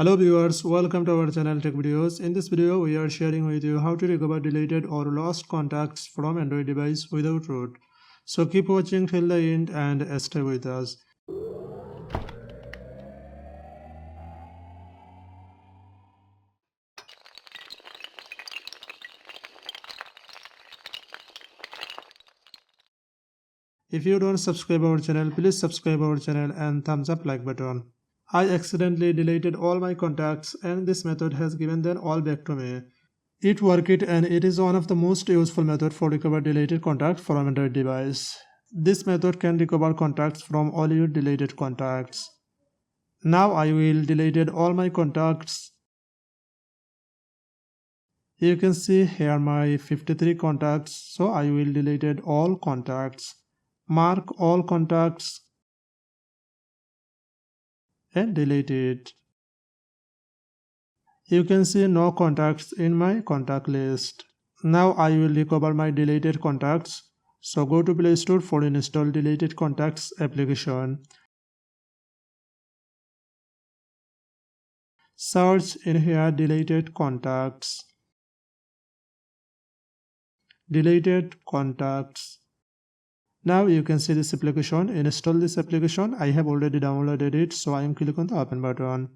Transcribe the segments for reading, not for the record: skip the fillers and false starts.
Hello viewers, welcome to our channel TechVideos. In this video, we are sharing with you how to recover deleted or lost contacts from Android device without root. So keep watching till the end and stay with us. If you don't subscribe our channel, please subscribe our channel and thumbs up like button. I accidentally deleted all my contacts and this method has given them all back to me. It worked and it is one of the most useful method for recover deleted contacts from Android device. This method can recover contacts from all your deleted contacts. Now I will deleted all my contacts. You can see here my 53 contacts. So I will deleted all contacts. Mark all contacts and delete it. You can see no contacts in my contact list. Now I will recover my deleted contacts. So go to Play Store for install deleted contacts application. Search in here deleted contacts. Deleted contacts. Now you can see this application. Install this application. I have already downloaded it, so I am clicking on the open button.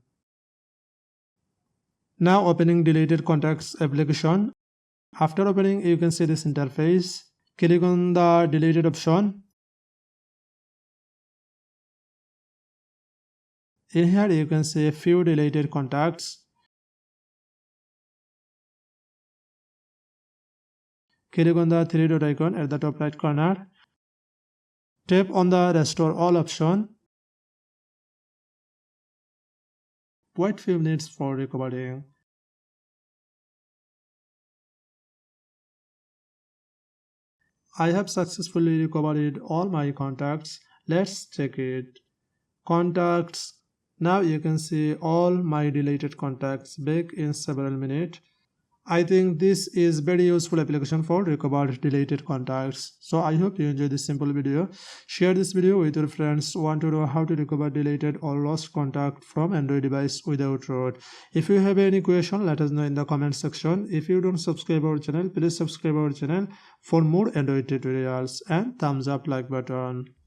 Now opening deleted contacts application. After opening, you can see this interface. Click on the deleted option. In here you can see a few deleted contacts. Click on the three dot icon at the top right corner. Tap on the restore all option. Wait few minutes for recovering. I have successfully recovered all my contacts. Let's check it. Contacts. Now you can see all my deleted contacts back in several minutes. I think this is very useful application for recovered deleted contacts. So I hope you enjoyed this simple video. Share this video with your friends who want to know how to recover deleted or lost contact from Android device without root. If you have any question, let us know in the comment section. If you don't subscribe our channel, please subscribe our channel for more Android tutorials and thumbs up like button.